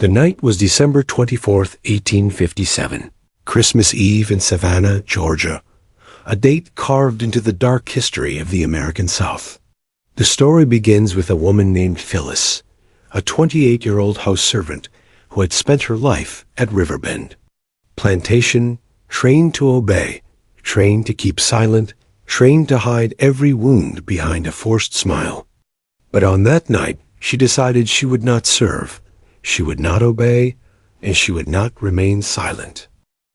The night was December 24th, 1857, Christmas Eve in Savannah, Georgia, a date carved into the dark history of the American South. The story begins with a woman named Phyllis, a 28-year-old house servant who had spent her life at Riverbend Plantation, trained to obey, trained to keep silent, trained to hide every wound behind a forced smile. But on that night, she decided she would not serve, she would not obey, and she would not remain silent.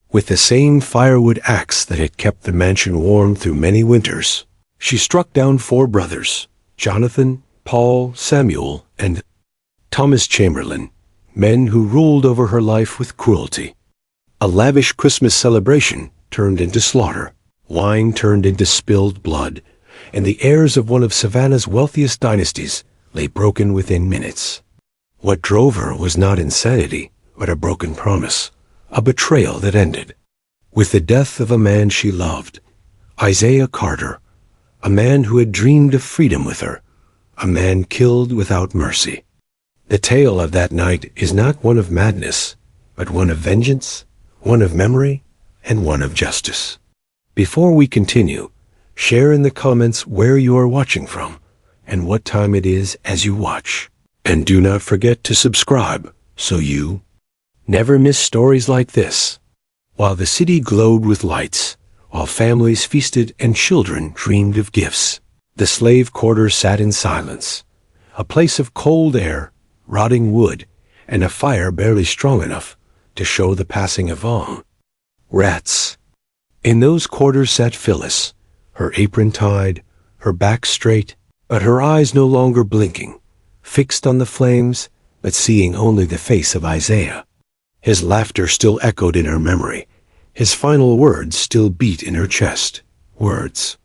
With the same firewood axe that had kept the mansion warm through many winters, she struck down 4 brothers, Jonathan, Paul, Samuel, and Thomas Chamberlain, men who ruled over her life with cruelty. A lavish Christmas celebration turned into slaughter, wine turned into spilled blood, and the heirs of one of Savannah's wealthiest dynasties lay broken within minutes. What drove her was not insanity, but a broken promise, a betrayal that ended with the death of a man she loved, Isaiah Carter, a man who had dreamed of freedom with her, a man killed without mercy. The tale of that night is not one of madness, but one of vengeance, one of memory, and one of justice. Before we continue, share in the comments where you are watching from and what time it is as you watch. And do not forget to subscribe so you never miss stories like this. While the city glowed with lights, while families feasted and children dreamed of gifts, the slave quarters sat in silence, a place of cold air, rotting wood, and a fire barely strong enough to show the passing of all. Rats. In those quarters sat Phyllis, her apron tied, her back straight, but her eyes no longer blinking, fixed on the flames, but seeing only the face of Isaiah. His laughter still echoed in her memory. His final words still beat in her chest. Words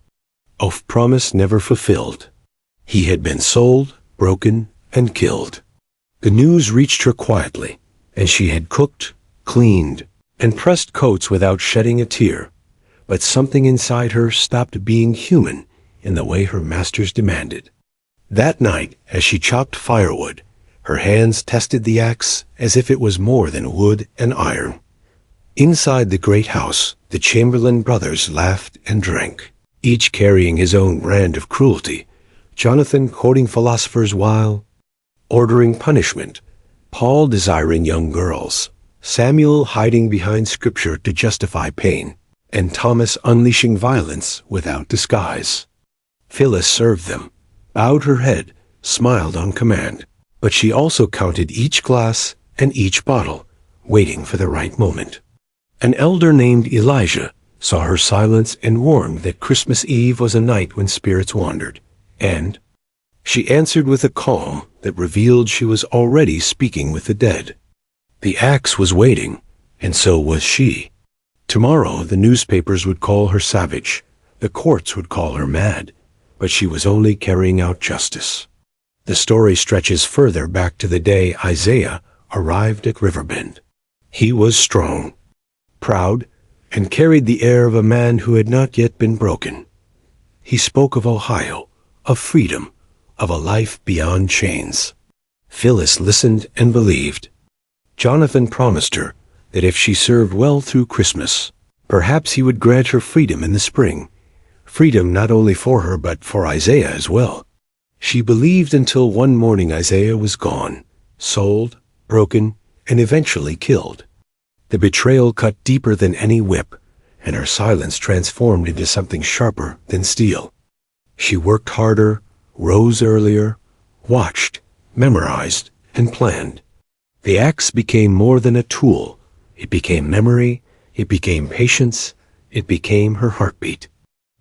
of promise never fulfilled. He had been sold, broken, and killed. The news reached her quietly, and she had cooked, cleaned, and pressed coats without shedding a tear. But something inside her stopped being human in the way her masters demanded. That night, as she chopped firewood, her hands tested the axe as if it was more than wood and iron. Inside the great house, the Chamberlain brothers laughed and drank, each carrying his own brand of cruelty, Jonathan quoting philosophers while ordering punishment, Paul desiring young girls, Samuel hiding behind scripture to justify pain, and Thomas unleashing violence without disguise. Phyllis served them, bowed her head, smiled on command, but she also counted each glass and each bottle, waiting for the right moment. An elder named Elijah saw her silence and warned that Christmas Eve was a night when spirits wandered, and she answered with a calm that revealed she was already speaking with the dead. The axe was waiting, and so was she. Tomorrow the newspapers would call her savage, the courts would call her mad, but she was only carrying out justice. The story stretches further back to the day Isaiah arrived at Riverbend. He was strong, proud, and carried the air of a man who had not yet been broken. He spoke of Ohio, of freedom, of a life beyond chains. Phyllis listened and believed. Jonathan promised her that if she served well through Christmas, perhaps he would grant her freedom in the spring. Freedom not only for her but for Isaiah as well. She believed until one morning Isaiah was gone, sold, broken, and eventually killed. The betrayal cut deeper than any whip, and her silence transformed into something sharper than steel. She worked harder, rose earlier, watched, memorized, and planned. The axe became more than a tool. It became memory, it became patience, it became her heartbeat.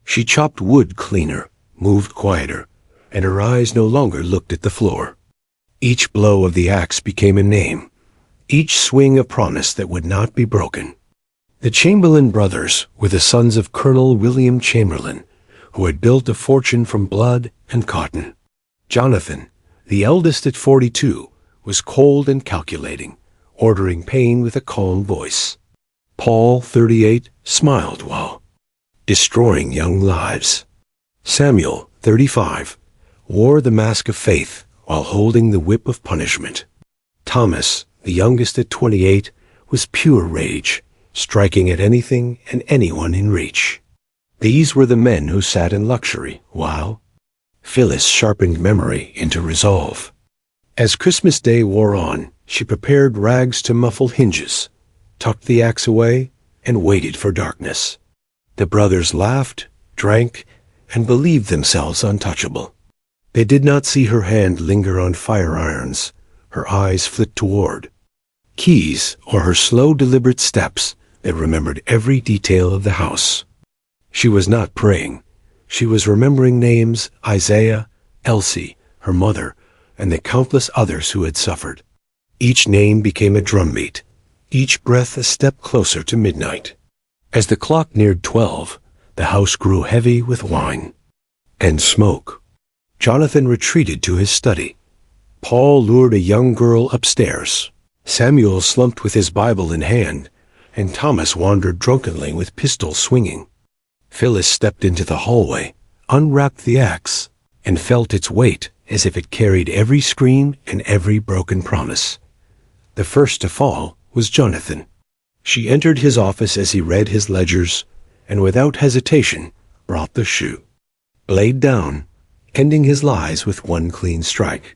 She chopped wood cleaner, moved quieter, and her eyes no longer looked at the floor. Each blow of the axe became a name, each swing a promise that would not be broken. The Chamberlain brothers were the sons of Colonel William Chamberlain, who had built a fortune from blood and cotton. Jonathan, the eldest at 42, was cold and calculating, ordering pain with a calm voice. Paul, 38, smiled while destroying young lives. Samuel, 35, wore the mask of faith while holding the whip of punishment. Thomas, The youngest at 28 was pure rage, striking at anything and anyone in reach. These were the men who sat in luxury, while Phyllis sharpened memory into resolve. As Christmas Day wore on, she prepared rags to muffle hinges, tucked the axe away, and waited for darkness. The brothers laughed, drank, and believed themselves untouchable. They did not see her hand linger on fire irons, her eyes flit toward keys, or her slow, deliberate steps that remembered every detail of the house. She was not praying. She was remembering names: Isaiah, Elsie, her mother, and the countless others who had suffered. Each name became a drumbeat, each breath a step closer to midnight. As the clock neared 12, the house grew heavy with wine and smoke. Jonathan retreated to his study. Paul lured a young girl upstairs. Samuel slumped with his Bible in hand, and Thomas wandered drunkenly with pistol swinging. Phyllis stepped into the hallway, unwrapped the axe, and felt its weight as if it carried every scream and every broken promise. The first to fall was Jonathan. She entered his office as he read his ledgers, and without hesitation brought the shoe. Blade down, ending his lies with one clean strike.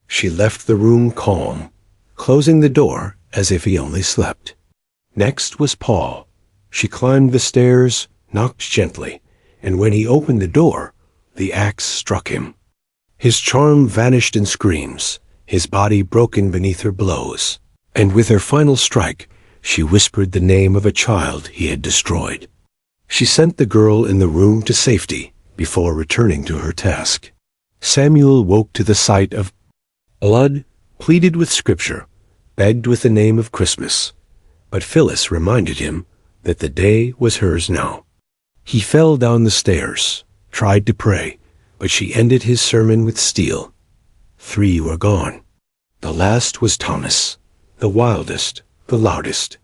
She left the room calm, closing the door as if he only slept. Next was Paul. She climbed the stairs, knocked gently, and when he opened the door, the axe struck him. His charm vanished in screams, his body broken beneath her blows, and with her final strike, she whispered the name of a child he had destroyed. She sent the girl in the room to safety before returning to her task. Samuel woke to the sight of blood, pleaded with Scripture, begged with the name of Christmas, but Phyllis reminded him that the day was hers now. He fell down the stairs, tried to pray, but she ended his sermon with steel. 3 were gone. The last was Thomas, the wildest, the loudest.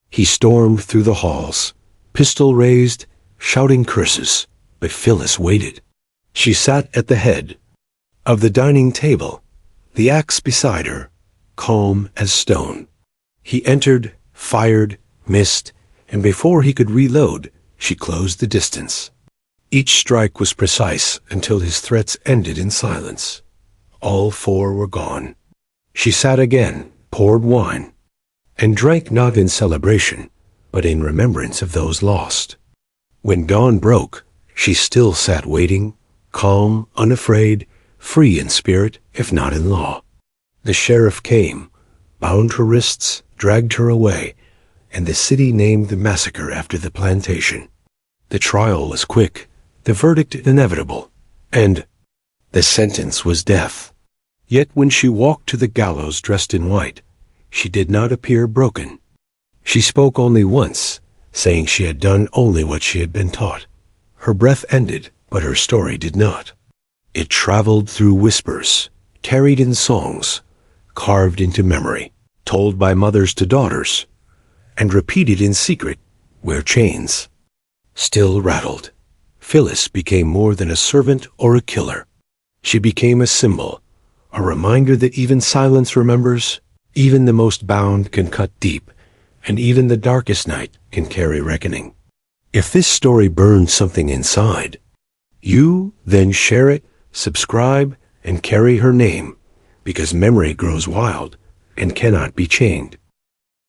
He stormed through the halls, pistol raised, shouting curses, but Phyllis waited. She sat at the head of the dining table, the axe beside her, calm as stone. He entered, fired, missed, and before he could reload, she closed the distance. Each strike was precise until his threats ended in silence. All 4 were gone. She sat again, poured wine, and drank not in celebration, but in remembrance of those lost. When dawn broke, she still sat waiting, calm, unafraid, free in spirit, if not in law. The sheriff came, bound her wrists, dragged her away, and the city named the massacre after the plantation. The trial was quick, the verdict inevitable, and the sentence was death. Yet when she walked to the gallows dressed in white, she did not appear broken. She spoke only once, saying she had done only what she had been taught. Her breath ended, but her story did not. It traveled through whispers, carried in songs, carved into memory, told by mothers to daughters, and repeated in secret where chains still rattled. Phyllis became more than a servant or a killer. She became a symbol, a reminder that even silence remembers, even the most bound can cut deep, and even the darkest night can carry reckoning. If this story burned something inside you, then share it, subscribe, and carry her name, because memory grows wild and cannot be chained.